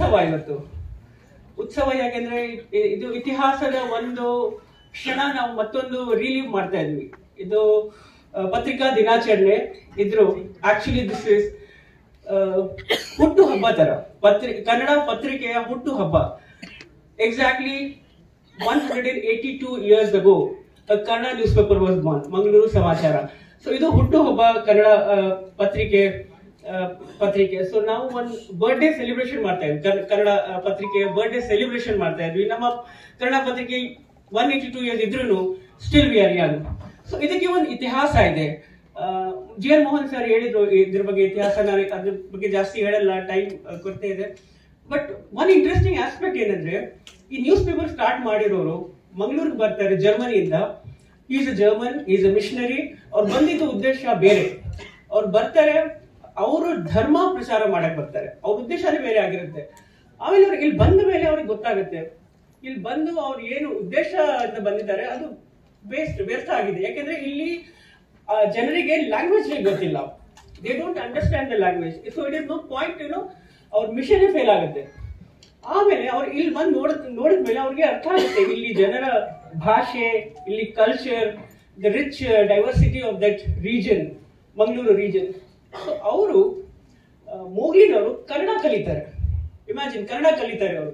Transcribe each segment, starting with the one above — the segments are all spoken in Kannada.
ಉತ್ಸವ ಇವತ್ತು. ಉತ್ಸವ ಯಾಕೆಂದ್ರೆ ಇದು ಇತಿಹಾಸದ ಒಂದು ಕ್ಷಣ ನಾವು ಮತ್ತೊಂದು ರಿಲೀವ್ ಮಾಡ್ತಾ ಇದ್ವಿ. ಇದು ಪತ್ರಿಕಾ ದಿನಾಚರಣೆ ಇದ್ರು. ಆಕ್ಚುಲಿ ದಿಸ್ ಇಸ್ ಹುಟ್ಟು ಹಬ್ಬ ತರ, ಕನ್ನಡ ಪತ್ರಿಕೆಯ ಹುಟ್ಟು ಹಬ್ಬ. Exactly 182 years ago Kannada news paper was Born, Mangaluru ಸಮಾಚಾರ. ಸೊ ಇದು ಹುಟ್ಟು ಹಬ್ಬ ಕನ್ನಡ ಪತ್ರಿಕೆ. ಸೊ ನಾವು ಒಂದು ಬರ್ಡೇ ಸೆಲೆಬ್ರೇಷನ್ ಮಾಡ್ತಾ ಇದ್ವಿ, ಕನ್ನಡ ಪತ್ರಿಕೆಯ ಬರ್ಡೇ ಸೆಲೆಬ್ರೇಷನ್ ಮಾಡ್ತಾ ಇದ್ವಿ. ನಮ್ಮ ಕನ್ನಡ ಪತ್ರಿಕೆ 182 years ಇದ್ರೂ still we are Young. So ಇದಕ್ಕೆ ಒಂದು ಇತಿಹಾಸ ಇದೆ. ಜಿ ಎನ್ ಮೋಹನ್ ಸರ್ ಹೇಳಿದ್ರು ಇದ್ರ ಬಗ್ಗೆ ಇತಿಹಾಸ. ನಾನು ಅದ್ರ ಬಗ್ಗೆ ಜಾಸ್ತಿ ಹೇಳಲ್ಲ, ಟೈಮ್ ಕೊರತೆ ಇದೆ. ಬಟ್ ಒನ್ ಇಂಟ್ರೆಸ್ಟಿಂಗ್ ಆಸ್ಪೆಕ್ಟ್ ಏನಂದ್ರೆ, ಈ ನ್ಯೂಸ್ ಪೇಪರ್ ಸ್ಟಾರ್ಟ್ ಮಾಡಿರೋರು ಮಂಗಳೂರಿಗೆ ಬರ್ತಾರೆ ಜರ್ಮನಿಯಿಂದ. Is a German, is a missionary. ಅವ್ರು ಬಂದಿದ್ದ ಉದ್ದೇಶ ಬೇರೆ. ಅವ್ರು ಬರ್ತಾರೆ, ಅವರು ಧರ್ಮ ಪ್ರಚಾರ ಮಾಡಕ್ ಬರ್ತಾರೆ. ಅವ್ರ ಉದ್ದೇಶನೇ ಬೇರೆ ಆಗಿರುತ್ತೆ. ಆಮೇಲೆ ಅವ್ರಿಗೆ ಇಲ್ಲಿ ಬಂದ ಮೇಲೆ ಅವ್ರಿಗೆ ಗೊತ್ತಾಗುತ್ತೆ, ಇಲ್ಲಿ ಬಂದು ಅವ್ರು ಏನು ಉದ್ದೇಶ ಅಂತ ಬಂದಿದ್ದಾರೆ ಅದು ವ್ಯರ್ಥ ಆಗಿದೆ. ಯಾಕೆಂದ್ರೆ ಇಲ್ಲಿ ಜನರಿಗೆ ಲ್ಯಾಂಗ್ವೇಜ್ ಗೊತ್ತಿಲ್ಲ. They don't understand the language. So it is no point, ಅವ್ರ ಮಿಷನ್ ಫೇಲ್ ಆಗುತ್ತೆ. ಆಮೇಲೆ ಅವ್ರು ಇಲ್ಲಿ ಬಂದು ನೋಡಿದ್ಮೇಲೆ ಅವ್ರಿಗೆ ಅರ್ಥ ಆಗುತ್ತೆ ಇಲ್ಲಿ ಜನರ ಭಾಷೆ, ಇಲ್ಲಿ culture, the rich diversity of that region, Mangaluru region. So ಅವರು ಮೋಗ್ಲಿನವರು ಕನ್ನಡ ಕಲಿತಾರೆ. ಇಮ್ಯಾಜಿನ್, ಕನ್ನಡ ಕಲಿತಾರೆ ಅವರು.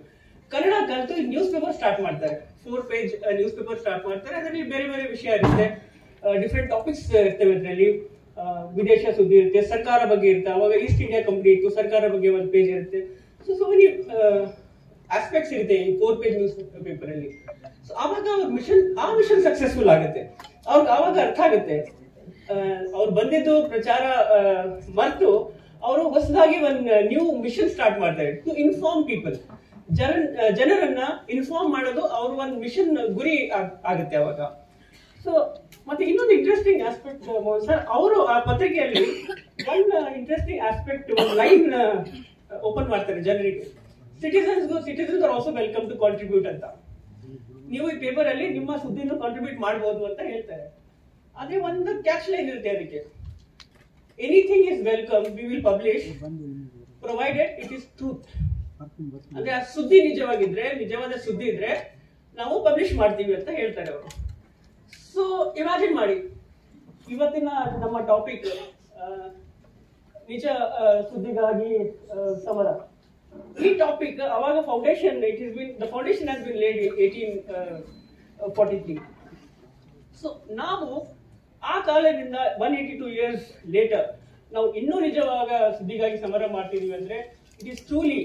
ಕನ್ನಡ ಕಲಿತು ನ್ಯೂಸ್ ಪೇಪರ್ ಸ್ಟಾರ್ಟ್ ಮಾಡ್ತಾರೆ. 4 page ನ್ಯೂಸ್ ಪೇಪರ್ ಸ್ಟಾರ್ಟ್ ಮಾಡ್ತಾರೆ. ಅದರಲ್ಲಿ ಬೇರೆ ಬೇರೆ ವಿಷಯ ಇರುತ್ತೆ, ಡಿಫ್ರೆಂಟ್ ಟಾಪಿಕ್ಸ್ ಇರ್ತವೆ. ಇದರಲ್ಲಿ ವಿದೇಶ ಸುದ್ದಿ ಇರುತ್ತೆ, ಸರ್ಕಾರ ಬಗ್ಗೆ ಇರುತ್ತೆ. ಅವಾಗ ಈಸ್ಟ್ ಇಂಡಿಯಾ ಕಂಪ್ನಿ ಇತ್ತು, ಸರ್ಕಾರ ಬಗ್ಗೆ ಒಂದು ಪೇಜ್ ಇರುತ್ತೆ. ಸೊ ಮೆನಿ ಆಸ್ಪೆಕ್ಟ್ಸ್ ಇರುತ್ತೆ ಈ 4 page ನ್ಯೂಸ್ ಪೇಪರ್ ಅಲ್ಲಿ. ಸೊ ಆವಾಗ ಅವ್ರ ಮಿಷನ್ ಸಕ್ಸಸ್ಫುಲ್ ಆಗುತ್ತೆ. ಅವ್ರಿಗೆ ಆವಾಗ ಅರ್ಥ ಆಗುತ್ತೆ, ಅವ್ರು ಬಂದಿದ್ದು ಪ್ರಚಾರ ಮರೆತು ಅವರು ಹೊಸದಾಗಿ ಒಂದು ನ್ಯೂ ಮಿಷನ್ ಸ್ಟಾರ್ಟ್ ಮಾಡ್ತಾರೆ, ಟು ಇನ್ಫಾರ್ಮ್ ಪೀಪಲ್. ಜನರನ್ನ ಇನ್ಫಾರ್ಮ್ ಮಾಡೋದು ಅವ್ರ ಒಂದು ಮಿಷನ್ ಗುರಿ ಆಗುತ್ತೆ ಅವಾಗ. ಸೊ ಮತ್ತೆ ಇನ್ನೊಂದು ಇಂಟ್ರೆಸ್ಟಿಂಗ್ ಆಸ್ಪೆಕ್ಟ್ ಸರ್, ಅವರು ಆ ಪತ್ರಿಕೆಯಲ್ಲಿ ಒಂದು ಇಂಟ್ರೆಸ್ಟಿಂಗ್ ಆಸ್ಪೆಕ್ಟ್, ಒಂದು ಲೈನ್ ಓಪನ್ ಮಾಡ್ತಾರೆ ಜನರಿಗೆ. Citizens are also welcome to contribute ಅಂತ. ನೀವು ಈ ಪೇಪರ್ ಅಲ್ಲಿ ನಿಮ್ಮ ಸುದ್ದಿನ ಕಾಂಟ್ರಿಬ್ಯೂಟ್ ಮಾಡಬಹುದು ಅಂತ ಹೇಳ್ತಾರೆ. ಅದೇ ಒಂದು ಕ್ಯಾಚ್ ಲೈನ್ ಇರುತ್ತೆ ಅದಕ್ಕೆ, anything is welcome, we will publish provided it is truth. ಅಂದ್ರೆ ಆ ಸುದ್ದಿ ನಿಜವಾದ ಸುದ್ದಿ ಇದ್ರೆ ನಾವು ಪಬ್ಲಿಷ್ ಮಾಡ್ತೀವಿ ಅಂತ ಹೇಳ್ತಾರೆ ಅವರು. ಸೊ ಇಮ್ಯಾಜಿನ್ ಮಾಡಿ, ಇವತ್ತಿನ ನಮ್ಮ ಟಾಪಿಕ್ ನಿಜ ಸುದ್ದಿಗಾಗಿ ಸಮರ. ಈ ಟಾಪಿಕ್ ಅವಾಗ foundation, the foundation has been laid 1843. So ನಾವು ಆ ಕಾಲದಿಂದ 182 years ಲೇಟರ್ ನಾವು ಇನ್ನೂ ನಿಜವಾಗ ಸುದ್ದಿಗಾಗಿ ಸಮರ ಮಾಡ್ತಿದೀವಿ ಅಂದ್ರೆ, it is truly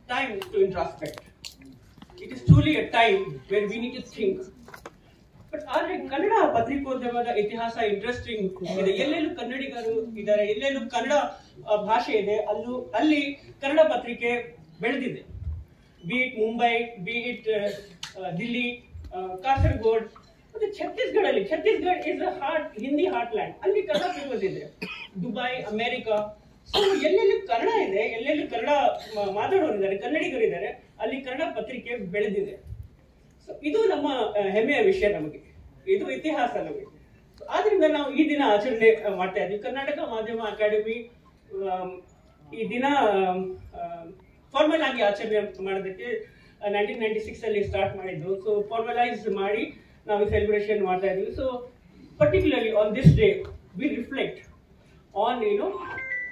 time to introspect. It is truly a time where we need to think. But ಆದರೆ ಕನ್ನಡ ಪತ್ರಿಕೋದ್ಯಮದ ಇತಿಹಾಸ ಇಂಟ್ರೆಸ್ಟಿಂಗ್ ಇದೆ. ಎಲ್ಲೆಲ್ಲೂ ಕನ್ನಡಿಗರು ಇದ್ದಾರೆ, ಎಲ್ಲೆಲ್ಲೂ ಕನ್ನಡ ಭಾಷೆ ಇದೆ, ಅಲ್ಲಿ ಕನ್ನಡ ಪತ್ರಿಕೆ ಬೆಳೆದಿದೆ. Be it Mumbai, be it Delhi, Kasaragod, ಮತ್ತೆ Chhattisgarh is Hindi heartland. ಅಲ್ಲಿ ಕನ್ನಡ ಪೇಪರ್ಸ್ ಇದೆ. ದುಬೈ, ಅಮೆರಿಕಾ. ಸೊ ಎಲ್ಲೆಲ್ಲಿ ಕನ್ನಡ ಇದೆ, ಎಲ್ಲೆಲ್ಲಿ ಕನ್ನಡ ಮಾತಾಡೋರಿದ್ದಾರೆ, ಕನ್ನಡಿಗರಿದ್ದಾರೆ, ಅಲ್ಲಿ ಕನ್ನಡ ಪತ್ರಿಕೆ ಬೆಳೆದಿದೆ. ಸೊ ಇದು ನಮ್ಮ ಹೆಮ್ಮೆಯ ವಿಷಯ, ನಮಗೆ ಇದು ಇತಿಹಾಸ ನಮಗೆ. ಆದ್ರಿಂದ ನಾವು ಈ ದಿನ ಆಚರಣೆ ಮಾಡ್ತಾ ಇದ್ವಿ. ಕರ್ನಾಟಕ ಮಾಧ್ಯಮ ಅಕಾಡೆಮಿ ಈ ದಿನ ಫಾರ್ಮಲ್ ಆಗಿ ಆಚರಣೆ ಮಾಡೋದಕ್ಕೆ 1996 ಅಲ್ಲಿ ಸ್ಟಾರ್ಟ್ ಮಾಡಿದ್ದು. ಸೊ ಫಾರ್ಮಲೈಸ್ ಮಾಡಿ ನಾವು ಸೆಲೆಬ್ರೇಷನ್ ಮಾಡ್ತಾ ಇದ್ವಿ. So particularly on this day we reflect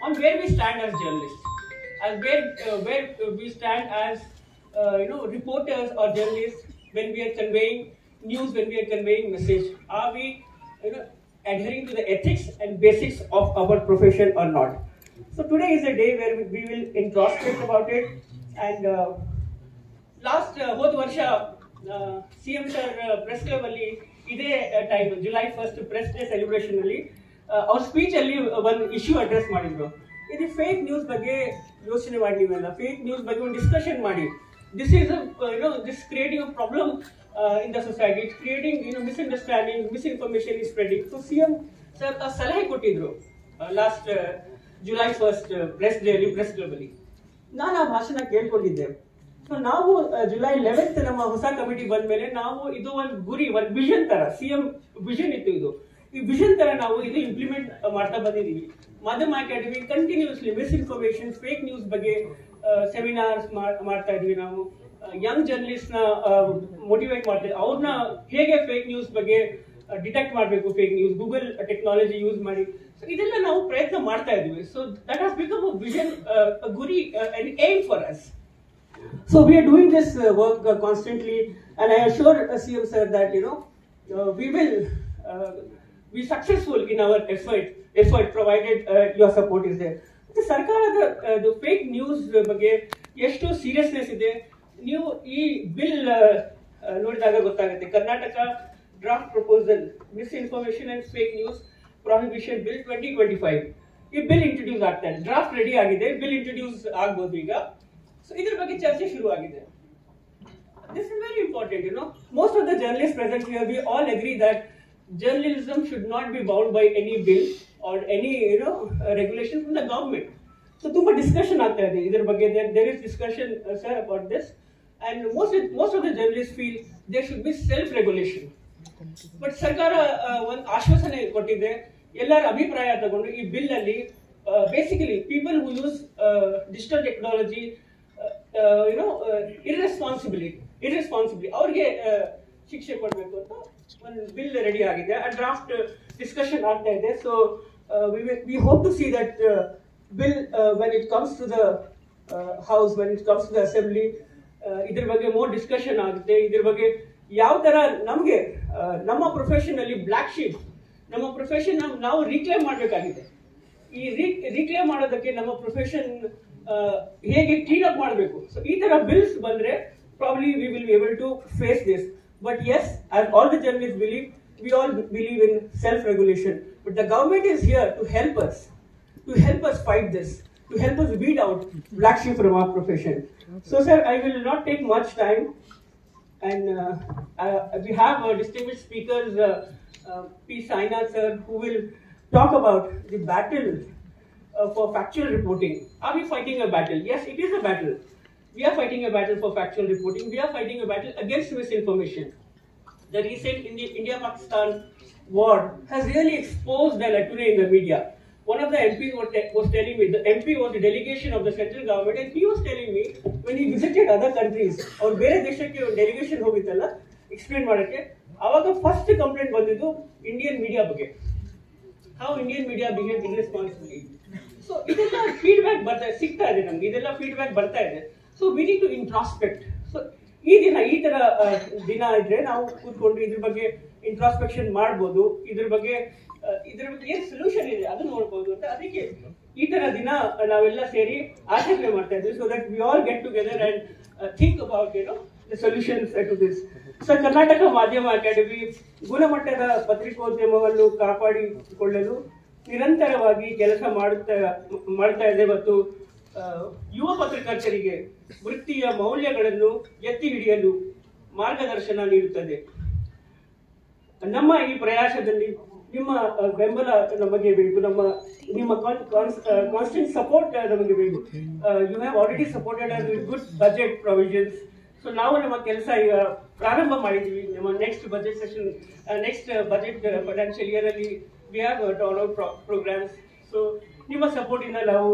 on where we stand as journalists, as where we stand as reporters or journalists when we are conveying news, when we are conveying message. Are we adhering to the ethics and basics of our profession or not? So today is a day where we will introspect about it. And last ಹೋದ ವರ್ಷ CM sir press club ಅಲ್ಲಿ ಇದೇ time July 1st press day celebration ಅಲ್ಲಿ ಅವ್ರ ಸ್ಪೀಚ್ ಅಲ್ಲಿ ಒಂದು ಇಶ್ಯೂ ಅಡ್ರೆಸ್ ಮಾಡಿದ್ರು. ಇದು ಫೇಕ್ ನ್ಯೂಸ್ ಬಗ್ಗೆ ಯೋಚನೆ ಮಾಡಿ, ನೀವೆಲ್ಲ ಫೇಕ್ ನ್ಯೂಸ್ ಬಗ್ಗೆ ಒಂದು ಡಿಸ್ಕಷನ್ ಮಾಡಿ. This is this creating a problem in the society. It's creating misunderstanding, misinformation is spreading. So CM sir ಸಲಹೆ ಕೊಟ್ಟಿದ್ರು last July 1st press day ಅಲ್ಲಿ ಪ್ರೆಸ್ ಕ್ಲಬ್ ಅಲ್ಲಿ. ನಾನು ಆ ಭಾಷಣ ಕೇಳ್ಕೊಂಡಿದ್ದೆ. ಸೊ ನಾವು July 11th ನಮ್ಮ ಹೊಸ ಕಮಿಟಿ ಬಂದ ಮೇಲೆ ನಾವು ಇದು ಒಂದು ಗುರಿ, ಒಂದು ವಿಷನ್ ತರ, ಸಿಎಂ ವಿಷನ್ ಇತ್ತು ಇದು. ಈ ವಿಷನ್ ತರ ನಾವು ಇದು ಇಂಪ್ಲಿಮೆಂಟ್ ಮಾಡ್ತಾ ಬಂದಿದೀವಿ. ಮಾಧ್ಯಮ academy continuously misinformation, fake news ಬಗ್ಗೆ ಸೆಮಿನಾರ್ಸ್ ಮಾಡ್ತಾ ಇದ್ವಿ ನಾವು. ಯಂಗ್ ಜರ್ನಲಿಸ್ಟ್ ನ ಮೋಟಿವೇಟ್ ಮಾಡ್ತೀವಿ, ಅವ್ರನ್ನ ಹೇಗೆ ಫೇಕ್ ನ್ಯೂಸ್ ಬಗ್ಗೆ ಡಿಟೆಕ್ಟ್ ಮಾಡಬೇಕು, fake news Google technology use ಮಾಡಿ. ಸೊ ಇದೆಲ್ಲ ನಾವು ಪ್ರಯತ್ನ ಮಾಡ್ತಾ ಇದ್ವಿ. So that has become a vision, ಗುರಿ, an aim for us. So we are doing this work constantly, and I assure CM sir that we will be successful in our effort provided your support is there. ಸರ್ಕಾರದ ಫೇಕ್ ನ್ಯೂಸ್ ಬಗ್ಗೆ ಎಷ್ಟು ಸೀರಿಯಸ್ನೆಸ್ ಇದೆ ನೀವು ಈ ಬಿಲ್ ನೋಡಿದಾಗ ಗೊತ್ತಾಗುತ್ತೆ. Karnataka draft proposal misinformation and fake news prohibition bill 2025 ಈ ಬಿಲ್ ಇಂಟ್ರೊಡ್ಯೂಸ್ ಆಗ್ತಾ ಇದೆ. ಡ್ರಾಫ್ಟ್ ರೆಡಿ ಆಗಿದೆ, ಬಿಲ್ ಇಂಟ್ರೊಡ್ಯೂಸ್ ಆಗ್ಬೋದು ಈಗ. ಸೊ ಇದ್ರ ಬಗ್ಗೆ ಚರ್ಚೆ ಶುರು ಆಗಿದೆ. This is very important, Most of the journalists present here, we all agree that journalism should not be bound by any bill or any, regulation from the government. So, tumba discussion aagta hai idhar bagge. There is discussion, sir, about this, and most of the journalists feel there should be self-regulation. But sarkara one ashwasane kottide, ellara abhipraya tagondu ee bill alli basically people who use digital technology, irresponsibly ಅವ್ರಿಗೆ ಶಿಕ್ಷೆ ಕೊಡಬೇಕು ಅಂತ ಒಂದು ಬಿಲ್ ರೆಡಿ ಆಗಿದೆ. ಆ ಡ್ರಾಫ್ಟ್ ಡಿಸ್ಕಷನ್ ಆಗ್ತಾ ಇದೆ. So we hope to see that bill when it comes to the house, when it comes to the assembly, ಇದ್ರ ಬಗ್ಗೆ ಮೋರ್ ಡಿಸ್ಕಷನ್ ಆಗುತ್ತೆ. ಇದ್ರ ಬಗ್ಗೆ ಯಾವ ತರ ನಮಗೆ ನಮ್ಮ ಪ್ರೊಫೆಷನ್ ಅಲ್ಲಿ ಬ್ಲಾಕ್ ಶೀಪ್, ನಮ್ಮ ಪ್ರೊಫೆಷನ್ ನಾವು ರೀಕ್ಲೇಮ್ ಮಾಡಬೇಕಾಗಿದೆ. ಈ ರೀಕ್ಲೇಮ್ ಮಾಡೋದಕ್ಕೆ ನಮ್ಮ ಪ್ರೊಫೆಷನ್ ಹೇಗೆ ಕ್ಲೀನ್ ಅಪ್ ಮಾಡಬೇಕು. ಸೊ ಈ ತರ ಬಿಲ್ಸ್ ಬಂದ್ರೆ probably we will be able to face this. But yes, as all the journalists believe, we all believe in self-regulation. But the government is here to help us fight this, to help us weed out black sheep from our profession. So sir, I will not take much time, and we have distinguished speakers, P. Sainath sir, who will talk about the battle for factual reporting. Are we fighting a battle? Yes, it is a battle. We are fighting a battle for factual reporting. We are fighting a battle against misinformation. The recent India-Pakistan war has really exposed the lacunae in the media. One of the MPs was telling me, the MP was the delegation of the central government, and he was telling me when he visited other countries, or ಬೇರೆ ದೇಶಕ್ಕೆ ಒಂದು ಡೆಲಿಗೇಷನ್ ಹೋಗಿತ್ತಲ್ಲ ಎಕ್ಸ್ಪ್ಲೇನ್ ಮಾಡಕ್ಕೆ, ಆವಾಗ ಫಸ್ಟ್ ಕಂಪ್ಲೇಂಟ್ ಬಂದಿದ್ದು ಇಂಡಿಯನ್ ಮೀಡಿಯಾ ಬಗ್ಗೆ. How Indian media behave irresponsibly. So ಇದೆಲ್ಲ ಫೀಡ್ಬ್ಯಾಕ್ ಸಿಗ್ತಾ ಇದೆ ನಮ್ಗೆ, ಇದೆಲ್ಲ ಫೀಡ್ಬ್ಯಾಕ್ ಬರ್ತಾ ಇದೆ. So we need to introspect. So ಈ ತರ ದಿನ ಇದ್ರೆ ನಾವು ಕೂತ್ಕೊಂಡು ಇದ್ರ ಬಗ್ಗೆ ಇಂಟ್ರಾಸ್ಪೆಕ್ಷನ್ ಮಾಡ್ಬೋದು, ಇದ್ರ ಬಗ್ಗೆ ಏನ್ ಸೊಲ್ಯೂಷನ್ ಇದೆ ಅದನ್ನ ನೋಡ್ಬೋದು ಅಂತ. ಅದಕ್ಕೆ ಈ ತರ ದಿನ ನಾವೆಲ್ಲ ಸೇರಿ ಆಚರಣೆ ಮಾಡ್ತಾ ಇದ್ವಿ. So that we all get together and think about the solutions to this. So Karnataka ಮಾಧ್ಯಮ ಅಕಾಡೆಮಿ ಗುಣಮಟ್ಟದ ಪತ್ರಿಕೋದ್ಯಮವನ್ನು ಕಾಪಾಡಿಕೊಳ್ಳಲು ನಿರಂತರವಾಗಿ ಕೆಲಸ ಮಾಡ್ತಾ ಇದೆ ಮತ್ತು ಯುವ ಪತ್ರಕರ್ತರಿಗೆ ವೃತ್ತಿಯ ಮೌಲ್ಯಗಳನ್ನು ಎತ್ತಿ ಹಿಡಿಯಲು ಮಾರ್ಗದರ್ಶನ ನೀಡುತ್ತದೆ. ನಮ್ಮ ಈ ಪ್ರಯಾಸದಲ್ಲಿ ನಿಮ್ಮ ಬೆಂಬಲ ನಮಗೆ ಬೇಕು, ನಿಮ್ಮ ಕಾನ್ಸ್ಟೆಂಟ್ ಸಪೋರ್ಟ್ ನಮಗೆ ಬೇಕು. You have already supported us with good budget provisions. So ನಾವು ನಮ್ಮ ಕೆಲಸ ಈಗ ಪ್ರಾರಂಭ ಮಾಡಿದ್ವಿ. ನಮ್ಮ next budget session, next budget financial year ಅಲ್ಲಿ we have turn out programmes. So ನಿಮ್ಮ ಸಪೋರ್ಟ್ ಇಂದ ನಾವು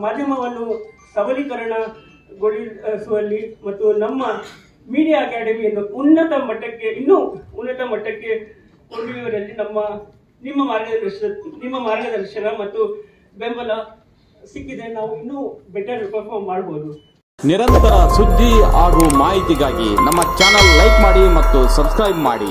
ಮಾಧ್ಯಮವನ್ನು ಸಬಲೀಕರಣಗೊಳಿಸುವಲ್ಲಿ ಮತ್ತು ನಮ್ಮ ಮೀಡಿಯಾ ಅಕಾಡೆಮಿಯನ್ನು ಇನ್ನೂ ಉನ್ನತ ಮಟ್ಟಕ್ಕೆ ಕೊಂಡೊಯ್ಯುವಲ್ಲಿ ನಿಮ್ಮ ಮಾರ್ಗದರ್ಶನ ಮತ್ತು ಬೆಂಬಲ ಸಿಕ್ಕಿದೆ. ನಾವು ಇನ್ನೂ ಬೆಟರ್ ಪರ್ಫಾರ್ಮ್ ಮಾಡಬಹುದು. ನಿರಂತರ ಸುದ್ದಿ ಹಾಗೂ ಮಾಹಿತಿಗಾಗಿ ನಮ್ಮ ಚಾನೆಲ್ ಲೈಕ್ ಮಾಡಿ ಮತ್ತು ಸಬ್ಸ್ಕ್ರೈಬ್ ಮಾಡಿ.